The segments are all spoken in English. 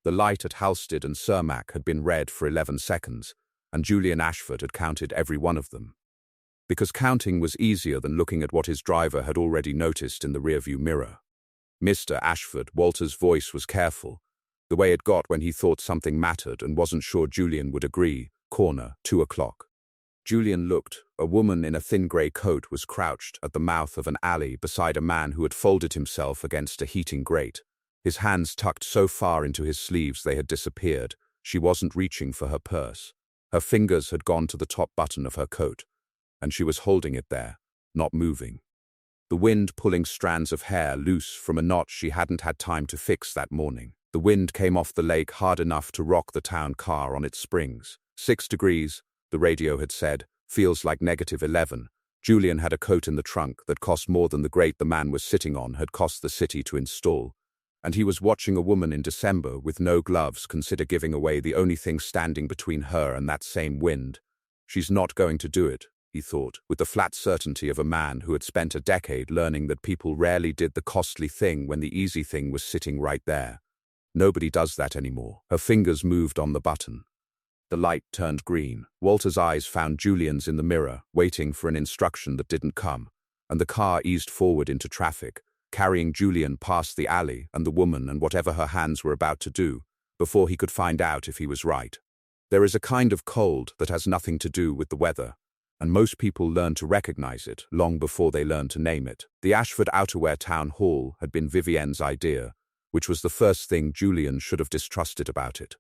The light at Halstead and Cermak had been red for 11 seconds, and Julian Ashford had counted every one of them. Because counting was easier than looking at what his driver had already noticed in the rearview mirror. Mr. Ashford, Walter's voice was careful, the way it got when he thought something mattered and wasn't sure Julian would agree. Corner, 2 o'clock. Julian looked. A woman in a thin grey coat was crouched at the mouth of an alley beside a man who had folded himself against a heating grate. His hands tucked so far into his sleeves they had disappeared. She wasn't reaching for her purse. Her fingers had gone to the top button of her coat, and she was holding it there, not moving. The wind pulling strands of hair loose from a knot she hadn't had time to fix that morning. The wind came off the lake hard enough to rock the town car on its springs. 6 degrees, the radio had said, feels like -11. Julian had a coat in the trunk that cost more than the grate the man was sitting on had cost the city to install. And he was watching a woman in December with no gloves consider giving away the only thing standing between her and that same wind. She's not going to do it, he thought, with the flat certainty of a man who had spent a decade learning that people rarely did the costly thing when the easy thing was sitting right there. Nobody does that anymore. Her fingers moved on the button. The light turned green. Walter's eyes found Julian's in the mirror, waiting for an instruction that didn't come, and the car eased forward into traffic, carrying Julian past the alley and the woman and whatever her hands were about to do, before he could find out if he was right. There is a kind of cold that has nothing to do with the weather, and most people learn to recognize it long before they learn to name it. The Ashford Outerwear Town Hall had been Vivienne's idea, which was the first thing Julian should have distrusted about it.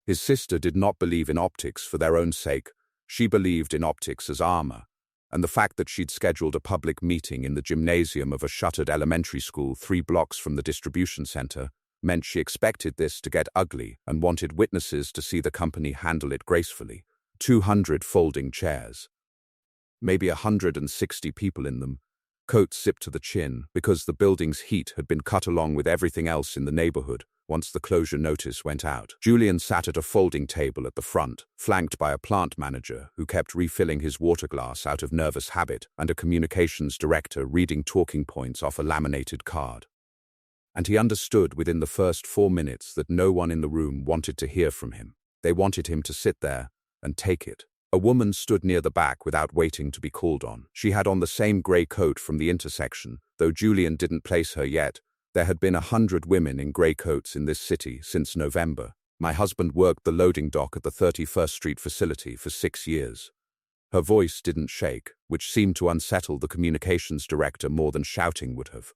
His sister did not believe in optics for their own sake. She believed in optics as armor, and the fact that she'd scheduled a public meeting in the gymnasium of a shuttered elementary school 3 blocks from the distribution center meant she expected this to get ugly and wanted witnesses to see the company handle it gracefully. 200 folding chairs. Maybe 160 people in them, coats zipped to the chin, because the building's heat had been cut along with everything else in the neighborhood once the closure notice went out. Julian sat at a folding table at the front, flanked by a plant manager who kept refilling his water glass out of nervous habit and a communications director reading talking points off a laminated card. And he understood within the first 4 minutes that no one in the room wanted to hear from him. They wanted him to sit there and take it. A woman stood near the back without waiting to be called on. She had on the same grey coat from the intersection, though Julian didn't place her yet. There had been 100 women in grey coats in this city since November. My husband worked the loading dock at the 31st Street facility for 6 years. Her voice didn't shake, which seemed to unsettle the communications director more than shouting would have.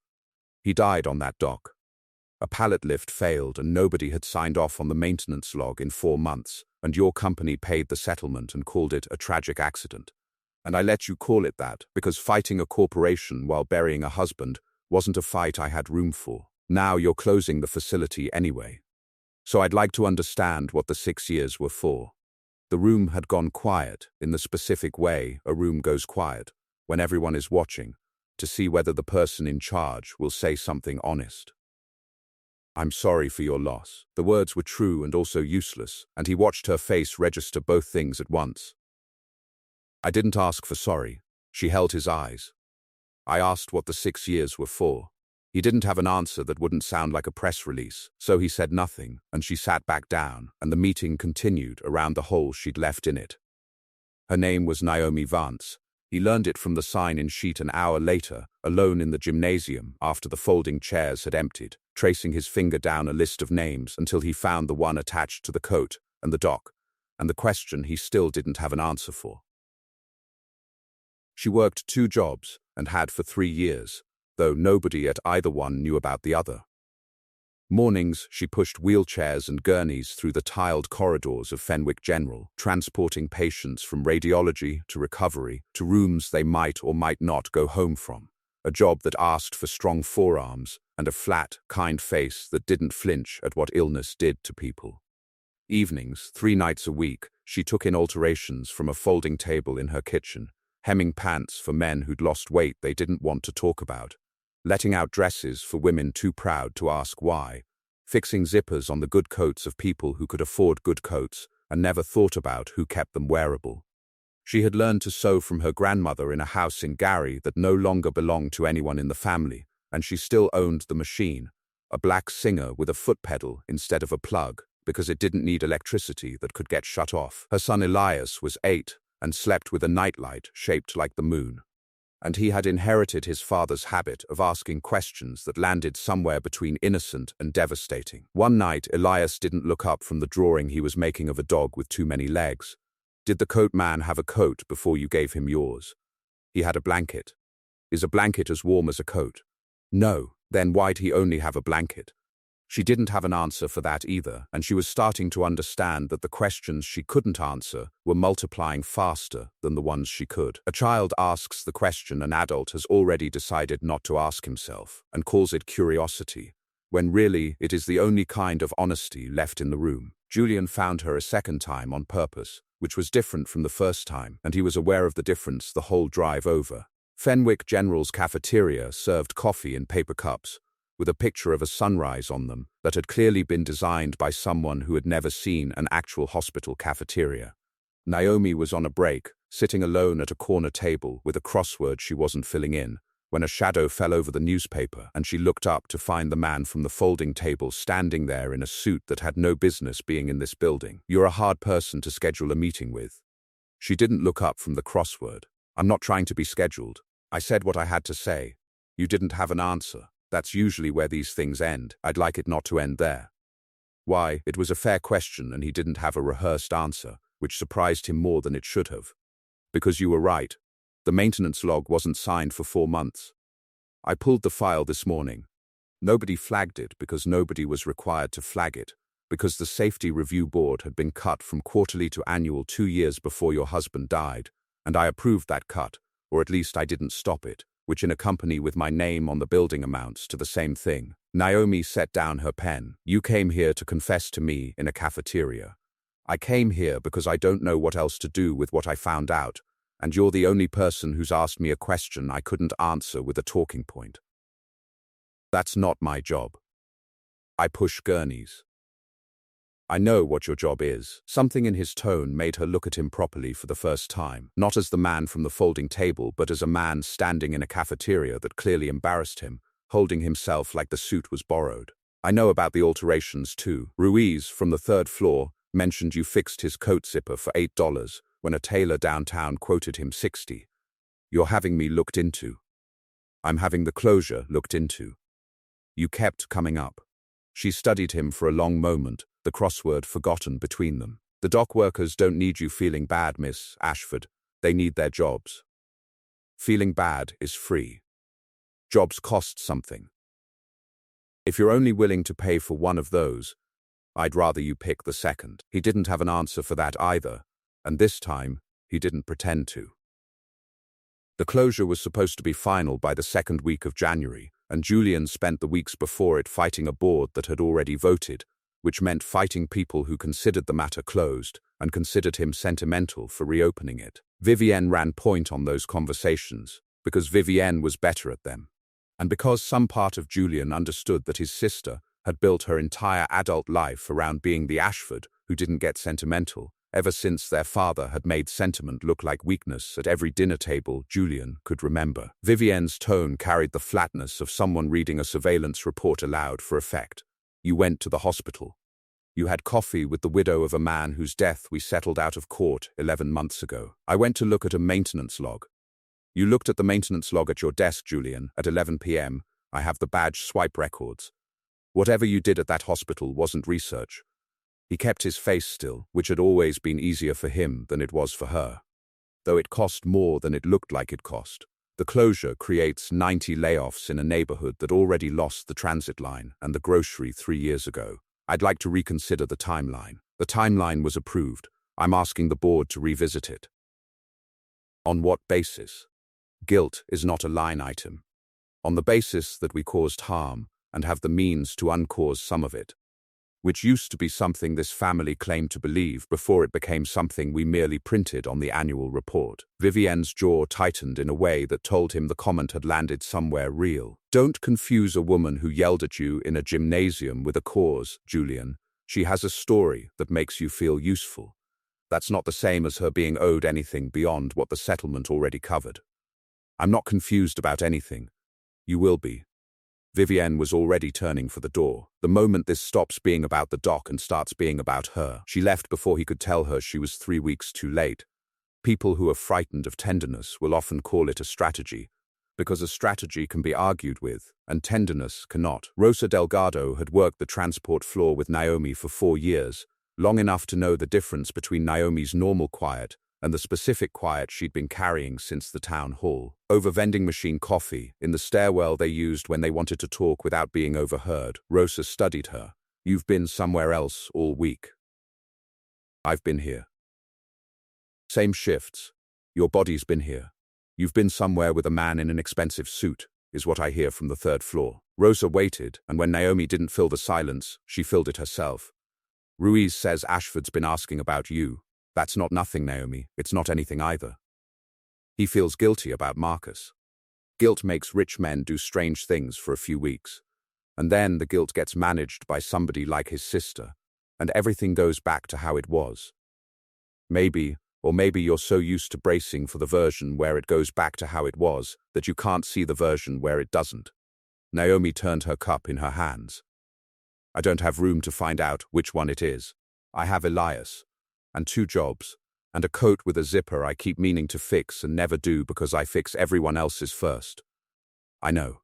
He died on that dock. A pallet lift failed and nobody had signed off on the maintenance log in 4 months, and your company paid the settlement and called it a tragic accident. And I let you call it that because fighting a corporation while burying a husband wasn't a fight I had room for. Now you're closing the facility anyway. So I'd like to understand what the 6 years were for. The room had gone quiet in the specific way a room goes quiet when everyone is watching, to see whether the person in charge will say something honest. I'm sorry for your loss. The words were true and also useless, and he watched her face register both things at once. I didn't ask for sorry. She held his eyes. I asked what the 6 years were for. He didn't have an answer that wouldn't sound like a press release, so he said nothing, and she sat back down, and the meeting continued around the hole she'd left in it. Her name was Naomi Vance. He learned it from the sign-in sheet an hour later, alone in the gymnasium after the folding chairs had emptied, tracing his finger down a list of names until he found the one attached to the coat and the dock, and the question he still didn't have an answer for. She worked 2 jobs and had for 3 years, though nobody at either one knew about the other. Mornings, she pushed wheelchairs and gurneys through the tiled corridors of Fenwick General, transporting patients from radiology to recovery to rooms they might or might not go home from, a job that asked for strong forearms and a flat, kind face that didn't flinch at what illness did to people. Evenings, 3 nights a week, she took in alterations from a folding table in her kitchen, hemming pants for men who'd lost weight they didn't want to talk about, letting out dresses for women too proud to ask why, fixing zippers on the good coats of people who could afford good coats and never thought about who kept them wearable. She had learned to sew from her grandmother in a house in Gary that no longer belonged to anyone in the family, and she still owned the machine, a black Singer with a foot pedal instead of a plug, because it didn't need electricity that could get shut off. Her son Elias was 8 and slept with a nightlight shaped like the moon. And he had inherited his father's habit of asking questions that landed somewhere between innocent and devastating. One night, Elias didn't look up from the drawing he was making of a dog with too many legs. Did the coat man have a coat before you gave him yours? He had a blanket. Is a blanket as warm as a coat? No, then why'd he only have a blanket? She didn't have an answer for that either, and she was starting to understand that the questions she couldn't answer were multiplying faster than the ones she could. A child asks the question an adult has already decided not to ask himself, and calls it curiosity, when really it is the only kind of honesty left in the room. Julian found her a second time on purpose, which was different from the first time, and he was aware of the difference the whole drive over. Fenwick General's cafeteria served coffee in paper cups, with a picture of a sunrise on them that had clearly been designed by someone who had never seen an actual hospital cafeteria. Naomi was on a break, sitting alone at a corner table with a crossword she wasn't filling in, when a shadow fell over the newspaper and she looked up to find the man from the folding table standing there in a suit that had no business being in this building. "You're a hard person to schedule a meeting with." She didn't look up from the crossword. "I'm not trying to be scheduled. I said what I had to say. You didn't have an answer. That's usually where these things end. I'd like it not to end there." Why, it was a fair question and he didn't have a rehearsed answer, which surprised him more than it should have. "Because you were right. The maintenance log wasn't signed for 4 months. I pulled the file this morning. Nobody flagged it because nobody was required to flag it, because the Safety Review Board had been cut from quarterly to annual 2 years before your husband died, and I approved that cut, or at least I didn't stop it, which in a company with my name on the building amounts to the same thing." Naomi set down her pen. "You came here to confess to me in a cafeteria. I came here because I don't know what else to do with what I found out, and you're the only person who's asked me a question I couldn't answer with a talking point. That's not my job. I push gurneys." "I know what your job is." Something in his tone made her look at him properly for the first time, not as the man from the folding table, but as a man standing in a cafeteria that clearly embarrassed him, holding himself like the suit was borrowed. "I know about the alterations too. Ruiz, from the 3rd floor, mentioned you fixed his coat zipper for $8 when a tailor downtown quoted him 60. You're having me looked into. I'm having the closure looked into. You kept coming up." She studied him for a long moment, the crossword forgotten between them. "The dock workers don't need you feeling bad, Miss Ashford. They need their jobs. Feeling bad is free. Jobs cost something. If you're only willing to pay for one of those, I'd rather you pick the second." He didn't have an answer for that either, and this time, he didn't pretend to. The closure was supposed to be final by the 2nd week of January, and Julian spent the weeks before it fighting a board that had already voted, which meant fighting people who considered the matter closed and considered him sentimental for reopening it. Vivienne ran point on those conversations, because Vivienne was better at them. And because some part of Julian understood that his sister had built her entire adult life around being the Ashford who didn't get sentimental, ever since their father had made sentiment look like weakness at every dinner table Julian could remember. Vivienne's tone carried the flatness of someone reading a surveillance report aloud for effect. "You went to the hospital. You had coffee with the widow of a man whose death we settled out of court 11 months ago. I went to look at a maintenance log. You looked at the maintenance log at your desk, Julian, at 11 p.m. I have the badge swipe records. Whatever you did at that hospital wasn't research." He kept his face still, which had always been easier for him than it was for her. "Though it cost more than it looked like it cost. The closure creates 90 layoffs in a neighborhood that already lost the transit line and the grocery 3 years ago. I'd like to reconsider the timeline." The timeline was approved. "I'm asking the board to revisit it." "On what basis?" "Guilt is not a line item. On the basis that we caused harm and have the means to uncause some of it, which used to be something this family claimed to believe before it became something we merely printed on the annual report." Vivienne's jaw tightened in a way that told him the comment had landed somewhere real. "Don't confuse a woman who yelled at you in a gymnasium with a cause, Julian. She has a story that makes you feel useful. That's not the same as her being owed anything beyond what the settlement already covered. I'm not confused about anything. You will be. Vivienne was already turning for the door. The moment this stops being about the doc and starts being about her, she left before he could tell her she was 3 weeks too late. People who are frightened of tenderness will often call it a strategy, because a strategy can be argued with, and tenderness cannot. Rosa Delgado had worked the transport floor with Naomi for 4 years, long enough to know the difference between Naomi's normal quiet and the specific quiet she'd been carrying since the town hall. Over vending machine coffee, in the stairwell they used when they wanted to talk without being overheard, Rosa studied her. "You've been somewhere else all week." "I've been here." "Same shifts. Your body's been here. You've been somewhere with a man in an expensive suit," is what I hear from the 3rd floor. Rosa waited, and when Naomi didn't fill the silence, she filled it herself. "Ruiz says Ashford's been asking about you." "That's not nothing, Naomi. It's not anything either. He feels guilty about Marcus. Guilt makes rich men do strange things for a few weeks. And then the guilt gets managed by somebody like his sister, and everything goes back to how it was. Maybe you're so used to bracing for the version where it goes back to how it was that you can't see the version where it doesn't." Naomi turned her cup in her hands. "I don't have room to find out which one it is. I have Elias, and 2 jobs, and a coat with a zipper I keep meaning to fix and never do because I fix everyone else's first." "I know."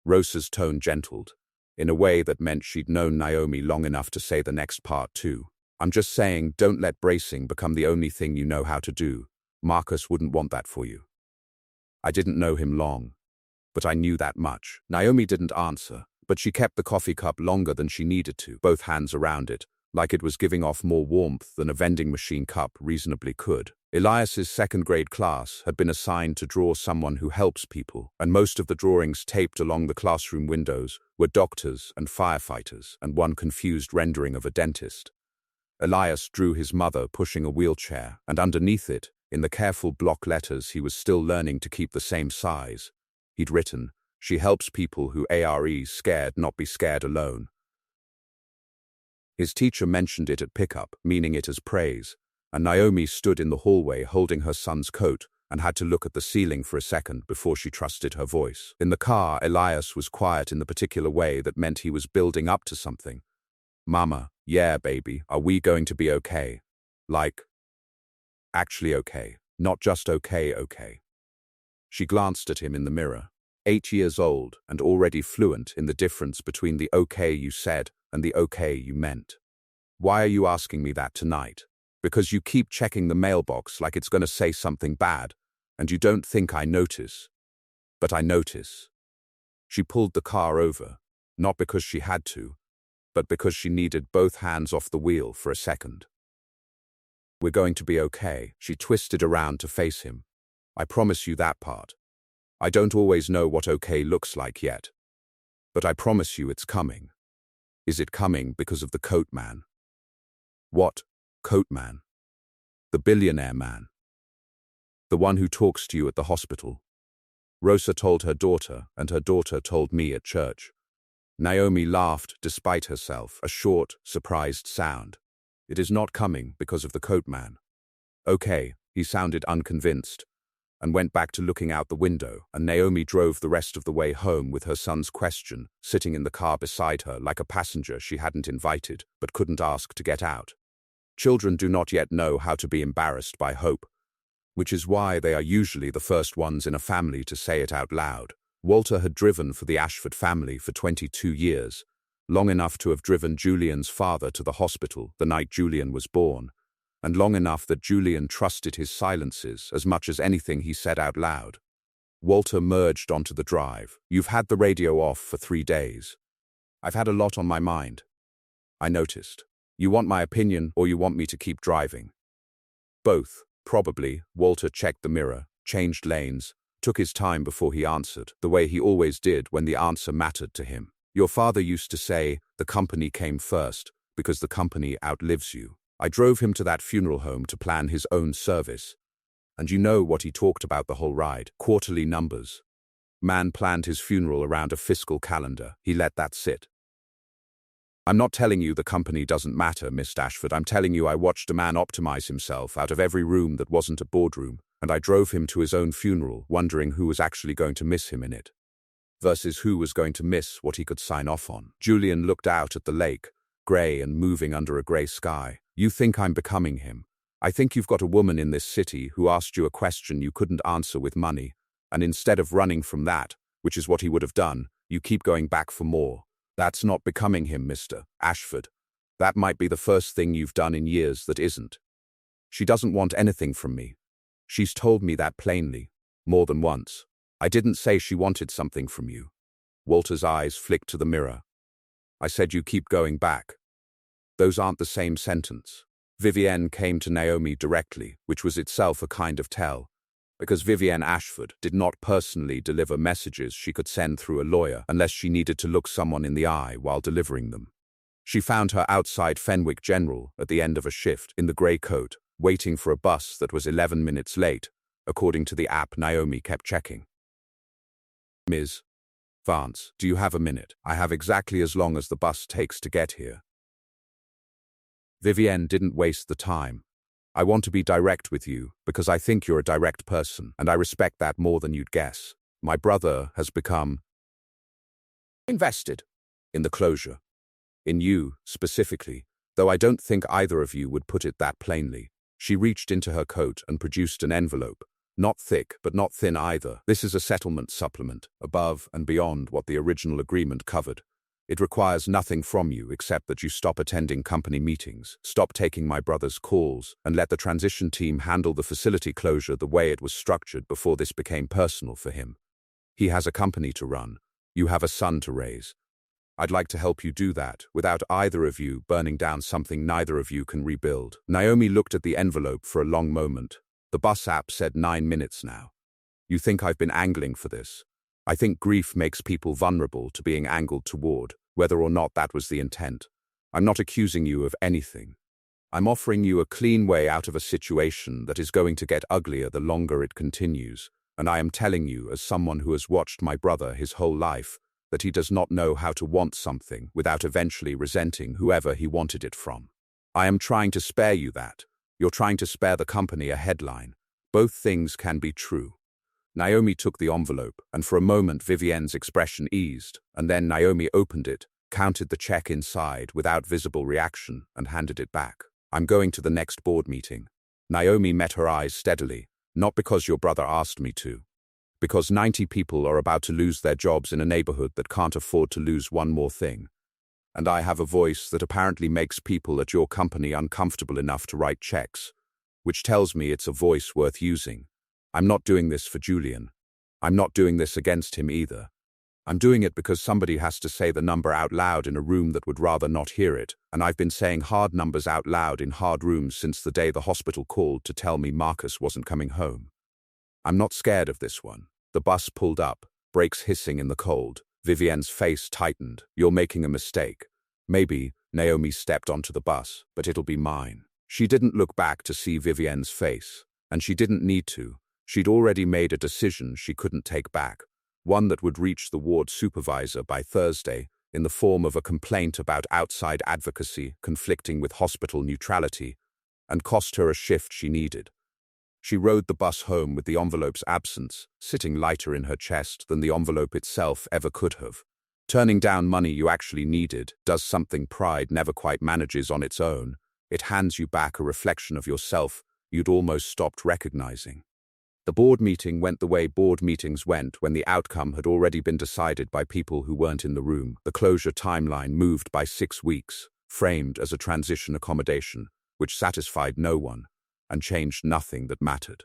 Rosa's tone gentled, in a way that meant she'd known Naomi long enough to say the next part too. "I'm just saying, don't let bracing become the only thing you know how to do. Marcus wouldn't want that for you." "I didn't know him long, but I knew that much." Naomi didn't answer, but she kept the coffee cup longer than she needed to, both hands around it, like it was giving off more warmth than a vending machine cup reasonably could. Elias's 2nd grade class had been assigned to draw someone who helps people, and most of the drawings taped along the classroom windows were doctors and firefighters and one confused rendering of a dentist. Elias drew his mother pushing a wheelchair, and underneath it, in the careful block letters he was still learning to keep the same size, he'd written, "She helps people who are scared not be scared alone." His teacher mentioned it at pickup, meaning it as praise, and Naomi stood in the hallway holding her son's coat and had to look at the ceiling for a second before she trusted her voice. In the car, Elias was quiet in the particular way that meant he was building up to something. "Mama, yeah, baby, are we going to be okay? Like, actually okay, not just okay." She glanced at him in the mirror. 8 years old and already fluent in the difference between the okay you said and the okay you meant. "Why are you asking me that tonight? Because you keep checking the mailbox like it's going to say something bad, and you don't think I notice. But I notice." She pulled the car over, not because she had to, but because she needed both hands off the wheel for a second. "We're going to be okay." She twisted around to face him. "I promise you that part. I don't always know what okay looks like yet. But I promise you it's coming." "Is it coming because of the coat man?" "What coat man?" "The billionaire man. The one who talks to you at the hospital." Rosa told her daughter, and her daughter told me at church. Naomi laughed despite herself, a short, surprised sound. "It is not coming because of the coat man." "Okay," he sounded unconvinced, and went back to looking out the window, and Naomi drove the rest of the way home with her son's question, sitting in the car beside her like a passenger she hadn't invited but couldn't ask to get out. Children do not yet know how to be embarrassed by hope, which is why they are usually the first ones in a family to say it out loud. Walter had driven for the Ashford family for 22 years, long enough to have driven Julian's father to the hospital the night Julian was born, and long enough that Julian trusted his silences as much as anything he said out loud. Walter merged onto the drive. "You've had the radio off for 3 days. I've had a lot on my mind. I noticed. You want my opinion or you want me to keep driving?" "Both, probably." Walter checked the mirror, changed lanes, took his time before he answered, the way he always did when the answer mattered to him. "Your father used to say, the company came first, because the company outlives you. I drove him to that funeral home to plan his own service. And you know what he talked about the whole ride? Quarterly numbers. Man planned his funeral around a fiscal calendar. He let that sit. I'm not telling you the company doesn't matter, Miss Ashford. I'm telling you I watched a man optimize himself out of every room that wasn't a boardroom, and I drove him to his own funeral, wondering who was actually going to miss him in it. versus who was going to miss what he could sign off on. Julian looked out at the lake, grey and moving under a grey sky. You think I'm becoming him. I think you've got a woman in this city who asked you a question you couldn't answer with money, and instead of running from that, which is what he would have done, you keep going back for more. That's not becoming him, Mr. Ashford. That might be the first thing you've done in years that isn't. She doesn't want anything from me. She's told me that plainly, more than once. I didn't say she wanted something from you. Walter's eyes flicked to the mirror. I said you keep going back. Those aren't the same sentence. Vivienne came to Naomi directly, which was itself a kind of tell, because Vivienne Ashford did not personally deliver messages she could send through a lawyer unless she needed to look someone in the eye while delivering them. She found her outside Fenwick General at the end of a shift in the grey coat, waiting for a bus that was 11 minutes late, according to the app Naomi kept checking. Ms. Vance, do you have a minute? I have exactly as long as the bus takes to get here. Vivienne didn't waste the time. I want to be direct with you because I think you're a direct person, and I respect that more than you'd guess. My brother has become invested in the closure. In you, specifically, though I don't think either of you would put it that plainly. She reached into her coat and produced an envelope. Not thick, but not thin either. This is a settlement supplement, above and beyond what the original agreement covered. It requires nothing from you except that you stop attending company meetings, stop taking my brother's calls, and let the transition team handle the facility closure the way it was structured before this became personal for him. He has a company to run. You have a son to raise. I'd like to help you do that, without either of you burning down something neither of you can rebuild. Naomi looked at the envelope for a long moment. The bus app said 9 minutes now. You think I've been angling for this? I think grief makes people vulnerable to being angled toward, whether or not that was the intent. I'm not accusing you of anything. I'm offering you a clean way out of a situation that is going to get uglier the longer it continues, and I am telling you, as someone who has watched my brother his whole life, that he does not know how to want something without eventually resenting whoever he wanted it from. I am trying to spare you that. You're trying to spare the company a headline. Both things can be true. Naomi took the envelope, and for a moment Vivienne's expression eased, and then Naomi opened it, counted the check inside without visible reaction, and handed it back. I'm going to the next board meeting. Naomi met her eyes steadily, not because your brother asked me to. Because 90 people are about to lose their jobs in a neighborhood that can't afford to lose one more thing. And I have a voice that apparently makes people at your company uncomfortable enough to write checks, which tells me it's a voice worth using. I'm not doing this for Julian. I'm not doing this against him either. I'm doing it because somebody has to say the number out loud in a room that would rather not hear it, and I've been saying hard numbers out loud in hard rooms since the day the hospital called to tell me Marcus wasn't coming home. I'm not scared of this one. The bus pulled up, brakes hissing in the cold. Vivienne's face tightened. You're making a mistake. Maybe Naomi stepped onto the bus, but it'll be mine. She didn't look back to see Vivienne's face, and she didn't need to. She'd already made a decision she couldn't take back, one that would reach the ward supervisor by Thursday in the form of a complaint about outside advocacy conflicting with hospital neutrality, and cost her a shift she needed. She rode the bus home with the envelope's absence, sitting lighter in her chest than the envelope itself ever could have. Turning down money you actually needed does something pride never quite manages on its own. It hands you back a reflection of yourself you'd almost stopped recognizing. The board meeting went the way board meetings went when the outcome had already been decided by people who weren't in the room. The closure timeline moved by 6 weeks, framed as a transition accommodation, which satisfied no one and changed nothing that mattered.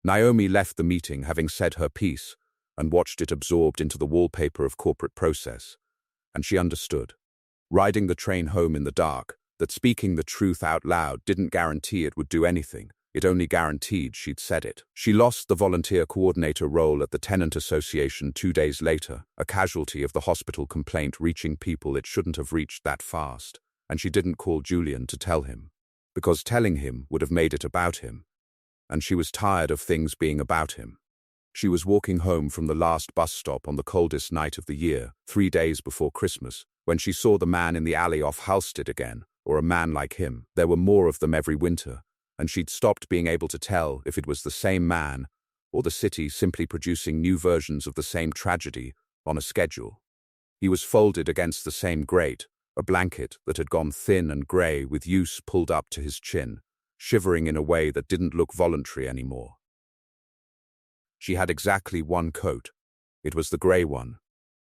Naomi left the meeting having said her piece and watched it absorbed into the wallpaper of corporate process, and she understood, riding the train home in the dark, that speaking the truth out loud didn't guarantee it would do anything. It only guaranteed she'd said it. She lost the volunteer coordinator role at the tenant association 2 days later, a casualty of the hospital complaint reaching people it shouldn't have reached that fast, and she didn't call Julian to tell him, because telling him would have made it about him, and she was tired of things being about him. She was walking home from the last bus stop on the coldest night of the year, 3 days before Christmas, when she saw the man in the alley off Halstead again, or a man like him. There were more of them every winter, and she'd stopped being able to tell if it was the same man or the city simply producing new versions of the same tragedy on a schedule. He was folded against the same grate, a blanket that had gone thin and grey with use pulled up to his chin, shivering in a way that didn't look voluntary anymore. She had exactly one coat. It was the grey one,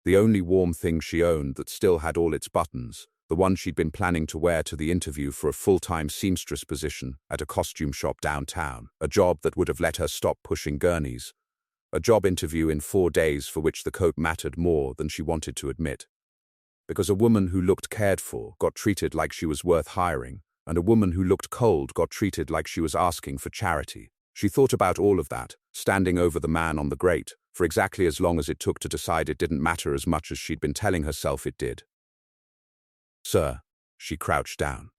the only warm thing she owned that still had all its buttons, the one she'd been planning to wear to the interview for a full-time seamstress position at a costume shop downtown, a job that would have let her stop pushing gurneys, a job interview in 4 days for which the coat mattered more than she wanted to admit. Because a woman who looked cared for got treated like she was worth hiring, and a woman who looked cold got treated like she was asking for charity. She thought about all of that, standing over the man on the grate, for exactly as long as it took to decide it didn't matter as much as she'd been telling herself it did. "Sir," she crouched down.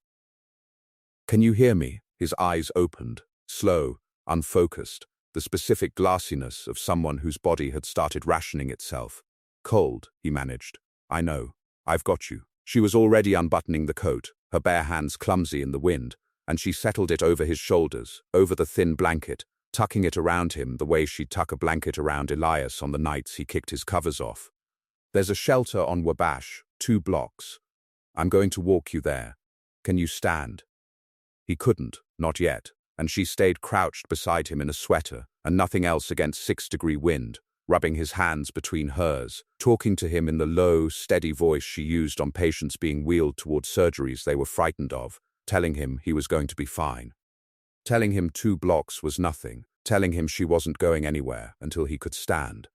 "Can you hear me?" His eyes opened, slow, unfocused, the specific glassiness of someone whose body had started rationing itself. "Cold," he managed. "I know. I've got you." She was already unbuttoning the coat, her bare hands clumsy in the wind, and she settled it over his shoulders, over the thin blanket, tucking it around him the way she'd tuck a blanket around Elias on the nights he kicked his covers off. "There's a shelter on Wabash, 2 blocks. I'm going to walk you there. Can you stand?" He couldn't, not yet, and she stayed crouched beside him in a sweater and nothing else against 6-degree wind, rubbing his hands between hers, talking to him in the low, steady voice she used on patients being wheeled toward surgeries they were frightened of, telling him he was going to be fine. Telling him 2 blocks was nothing, telling him she wasn't going anywhere until he could stand.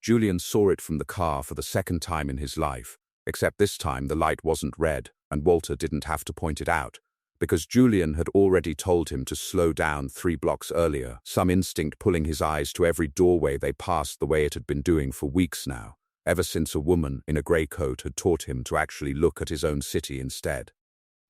Julian saw it from the car for the second time in his life, except this time the light wasn't red, and Walter didn't have to point it out, because Julian had already told him to slow down 3 blocks earlier, some instinct pulling his eyes to every doorway they passed the way it had been doing for weeks now, ever since a woman in a grey coat had taught him to actually look at his own city instead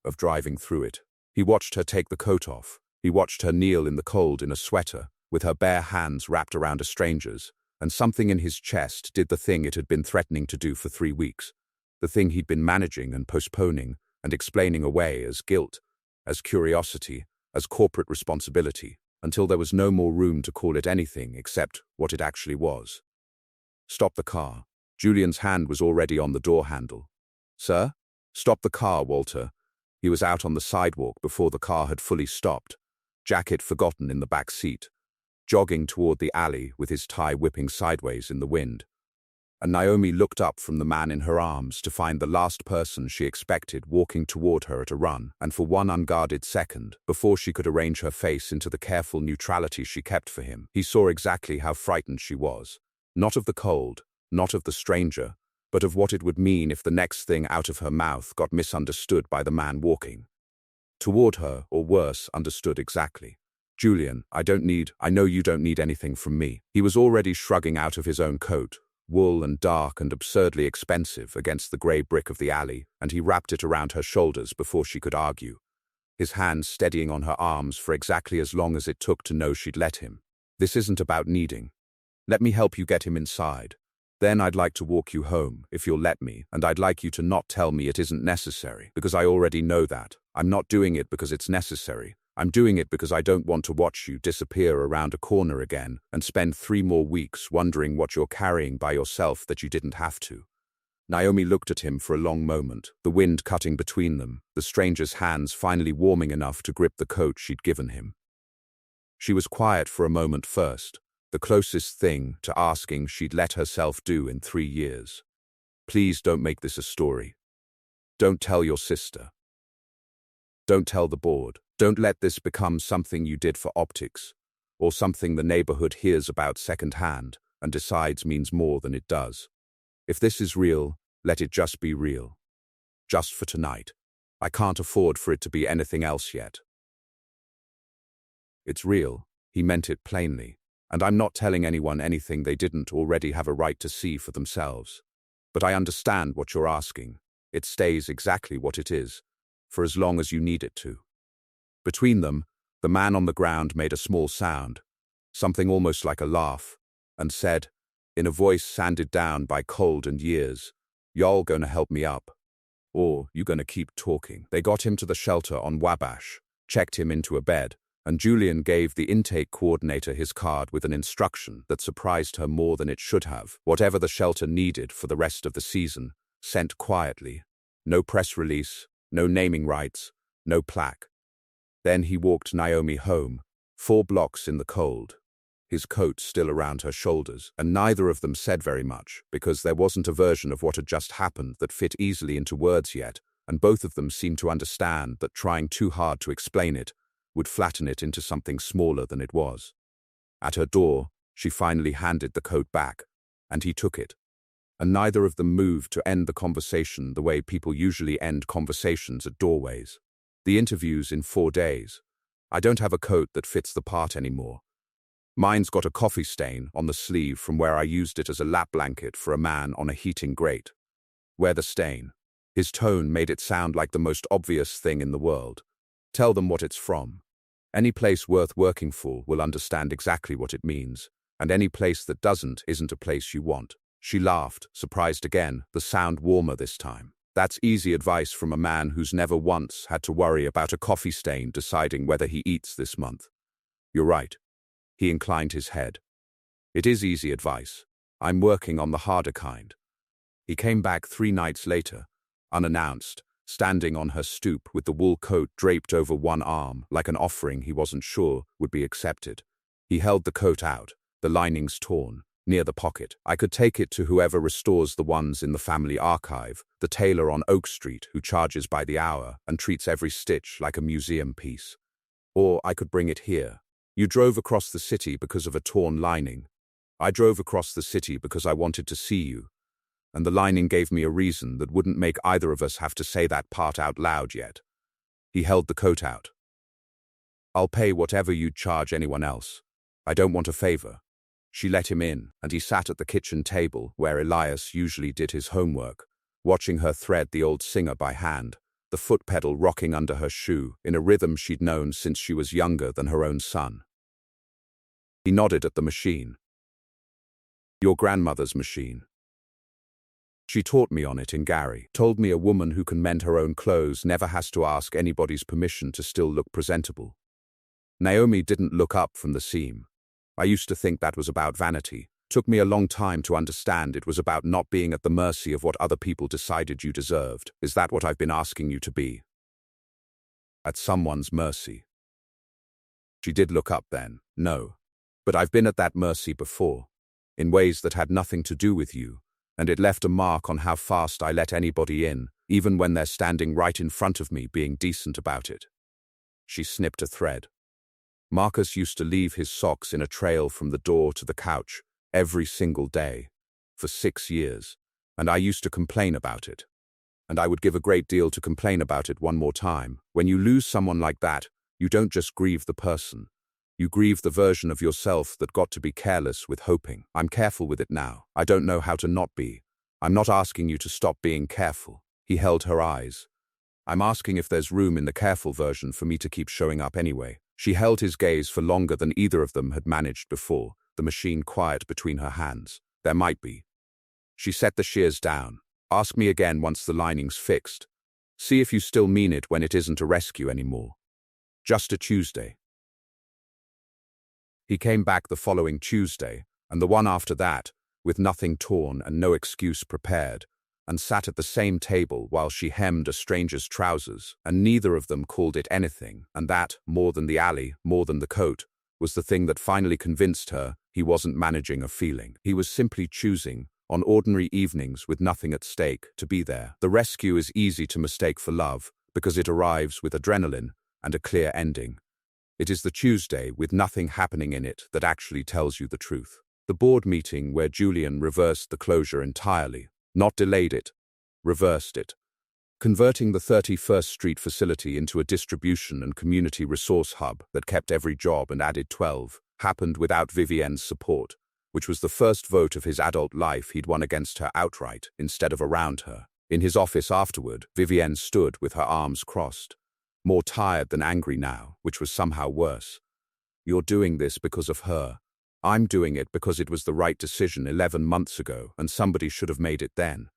of driving through it. He watched her take the coat off. He watched her kneel in the cold in a sweater, with her bare hands wrapped around a stranger's, and something in his chest did the thing it had been threatening to do for 3 weeks, the thing he'd been managing and postponing and explaining away as guilt, as curiosity, as corporate responsibility, until there was no more room to call it anything except what it actually was. "Stop the car." Julian's hand was already on the door handle. "Sir?" "Stop the car, Walter." He was out on the sidewalk before the car had fully stopped, jacket forgotten in the back seat, jogging toward the alley with his tie whipping sideways in the wind. And Naomi looked up from the man in her arms to find the last person she expected walking toward her at a run, and for one unguarded second, before she could arrange her face into the careful neutrality she kept for him, he saw exactly how frightened she was. Not of the cold, not of the stranger, but of what it would mean if the next thing out of her mouth got misunderstood by the man walking toward her, or worse, understood exactly. "Julian, I know you don't need anything from me." He was already shrugging out of his own coat, wool and dark and absurdly expensive against the grey brick of the alley, and he wrapped it around her shoulders before she could argue, his hands steadying on her arms for exactly as long as it took to know she'd let him. "This isn't about needing. Let me help you get him inside. Then I'd like to walk you home, if you'll let me, and I'd like you to not tell me it isn't necessary, because I already know that. I'm not doing it because it's necessary. I'm doing it because I don't want to watch you disappear around a corner again and spend 3 more weeks wondering what you're carrying by yourself that you didn't have to." Naomi looked at him for a long moment, the wind cutting between them, the stranger's hands finally warming enough to grip the coat she'd given him. She was quiet for a moment first, the closest thing to asking she'd let herself do in 3 years. "Please don't make this a story. Don't tell your sister. Don't tell the board. Don't let this become something you did for optics, or something the neighborhood hears about secondhand and decides means more than it does. If this is real, let it just be real. Just for tonight. I can't afford for it to be anything else yet." "It's real." He meant it plainly. "And I'm not telling anyone anything they didn't already have a right to see for themselves. But I understand what you're asking. It stays exactly what it is, for as long as you need it to." Between them, the man on the ground made a small sound, something almost like a laugh, and said, in a voice sanded down by cold and years, "Y'all gonna help me up? Or you gonna keep talking?" They got him to the shelter on Wabash, checked him into a bed, and Julian gave the intake coordinator his card with an instruction that surprised her more than it should have. Whatever the shelter needed for the rest of the season, sent quietly. No press release, no naming rights, no plaque. Then he walked Naomi home, 4 blocks in the cold, his coat still around her shoulders, and neither of them said very much, because there wasn't a version of what had just happened that fit easily into words yet, and both of them seemed to understand that trying too hard to explain it would flatten it into something smaller than it was. At her door, she finally handed the coat back, and he took it. And neither of them moved to end the conversation the way people usually end conversations at doorways. The interview's in 4 days. I don't have a coat that fits the part anymore. Mine's got a coffee stain on the sleeve from where I used it as a lap blanket for a man on a heating grate. Where the stain? His tone made it sound like the most obvious thing in the world. Tell them what it's from. Any place worth working for will understand exactly what it means, and any place that doesn't isn't a place you want. She laughed, surprised again, the sound warmer this time. That's easy advice from a man who's never once had to worry about a coffee stain deciding whether he eats this month. You're right. He inclined his head. It is easy advice. I'm working on the harder kind. He came back 3 nights later, unannounced, standing on her stoop with the wool coat draped over one arm like an offering he wasn't sure would be accepted. He held the coat out, the linings torn, near the pocket. I could take it to whoever restores the ones in the family archive, the tailor on Oak Street who charges by the hour and treats every stitch like a museum piece. Or I could bring it here. You drove across the city because of a torn lining. I drove across the city because I wanted to see you. And the lining gave me a reason that wouldn't make either of us have to say that part out loud yet. He held the coat out. I'll pay whatever you'd charge anyone else. I don't want a favor. She let him in, and he sat at the kitchen table where Elias usually did his homework, watching her thread the old singer by hand, the foot pedal rocking under her shoe in a rhythm she'd known since she was younger than her own son. He nodded at the machine. Your grandmother's machine. She taught me on it in Gary, told me a woman who can mend her own clothes never has to ask anybody's permission to still look presentable. Naomi didn't look up from the seam. I used to think that was about vanity. Took me a long time to understand it was about not being at the mercy of what other people decided you deserved. Is that what I've been asking you to be? At someone's mercy. She did look up then. No. But I've been at that mercy before, in ways that had nothing to do with you, and it left a mark on how fast I let anybody in, even when they're standing right in front of me being decent about it. She snipped a thread. Marcus used to leave his socks in a trail from the door to the couch every single day, for 6 years, and I used to complain about it. And I would give a great deal to complain about it one more time. When you lose someone like that, you don't just grieve the person. You grieve the version of yourself that got to be careless with hoping. I'm careful with it now. I don't know how to not be. I'm not asking you to stop being careful. He held her eyes. I'm asking if there's room in the careful version for me to keep showing up anyway. She held his gaze for longer than either of them had managed before, the machine quiet between her hands. There might be. She set the shears down. Ask me again once the lining's fixed. See if you still mean it when it isn't a rescue anymore. Just a Tuesday. He came back the following Tuesday, and the one after that, with nothing torn and no excuse prepared, and sat at the same table while she hemmed a stranger's trousers, and neither of them called it anything, and that, more than the alley, more than the coat, was the thing that finally convinced her he wasn't managing a feeling. He was simply choosing, on ordinary evenings with nothing at stake, to be there. The rescue is easy to mistake for love, because it arrives with adrenaline and a clear ending. It is the Tuesday with nothing happening in it that actually tells you the truth. The board meeting where Julian reversed the closure entirely, not delayed it, reversed it. Converting the 31st Street facility into a distribution and community resource hub that kept every job and added 12, happened without Vivienne's support, which was the first vote of his adult life he'd won against her outright instead of around her. In his office afterward, Vivienne stood with her arms crossed, more tired than angry now, which was somehow worse. You're doing this because of her. I'm doing it because it was the right decision 11 months ago, and somebody should have made it then.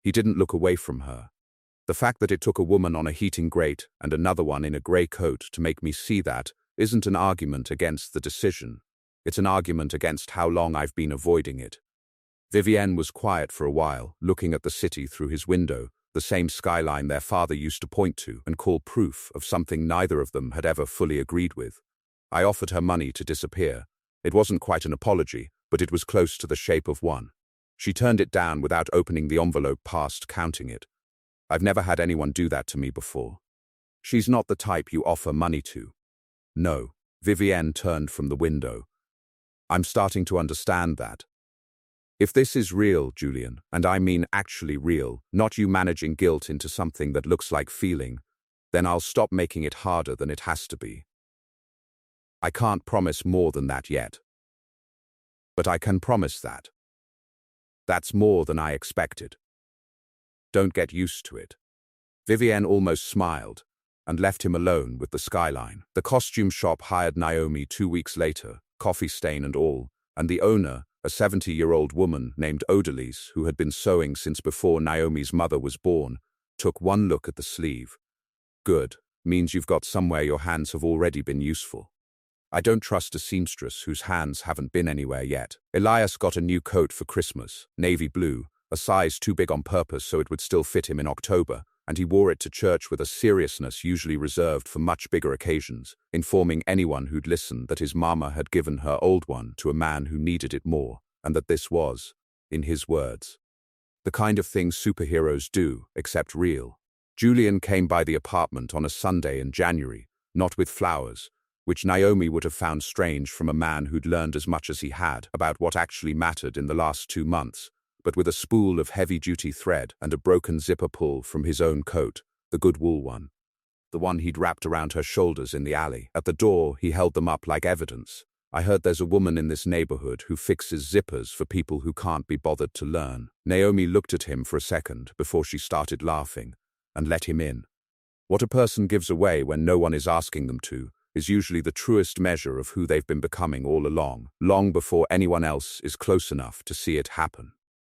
He didn't look away from her. The fact that it took a woman on a heating grate and another one in a grey coat to make me see that isn't an argument against the decision. It's an argument against how long I've been avoiding it. Vivienne was quiet for a while, looking at the city through his window, the same skyline their father used to point to and call proof of something neither of them had ever fully agreed with. I offered her money to disappear. It wasn't quite an apology, but it was close to the shape of one. She turned it down without opening the envelope past counting it. I've never had anyone do that to me before. She's not the type you offer money to. No. Vivienne turned from the window. I'm starting to understand that. If this is real, Julian, and I mean actually real, not you managing guilt into something that looks like feeling, then I'll stop making it harder than it has to be. I can't promise more than that yet. But I can promise that. That's more than I expected. Don't get used to it. Vivienne almost smiled and left him alone with the skyline. The costume shop hired Naomi 2 weeks later, coffee stain and all, and the owner, a 70-year-old woman named Odalise, who had been sewing since before Naomi's mother was born, took one look at the sleeve. Good, means you've got somewhere your hands have already been useful. I don't trust a seamstress whose hands haven't been anywhere yet. Elias got a new coat for Christmas, navy blue, a size too big on purpose so it would still fit him in October, and he wore it to church with a seriousness usually reserved for much bigger occasions, informing anyone who'd listen that his mama had given her old one to a man who needed it more, and that this was, in his words, the kind of thing superheroes do, except real. Julian came by the apartment on a Sunday in January, not with flowers, which Naomi would have found strange from a man who'd learned as much as he had about what actually mattered in the last 2 months, but with a spool of heavy-duty thread and a broken zipper pull from his own coat, the good wool one. The one he'd wrapped around her shoulders in the alley. At the door, he held them up like evidence. I heard there's a woman in this neighborhood who fixes zippers for people who can't be bothered to learn. Naomi looked at him for a second before she started laughing, and let him in. What a person gives away when no one is asking them to is usually the truest measure of who they've been becoming all along, long before anyone else is close enough to see it happen.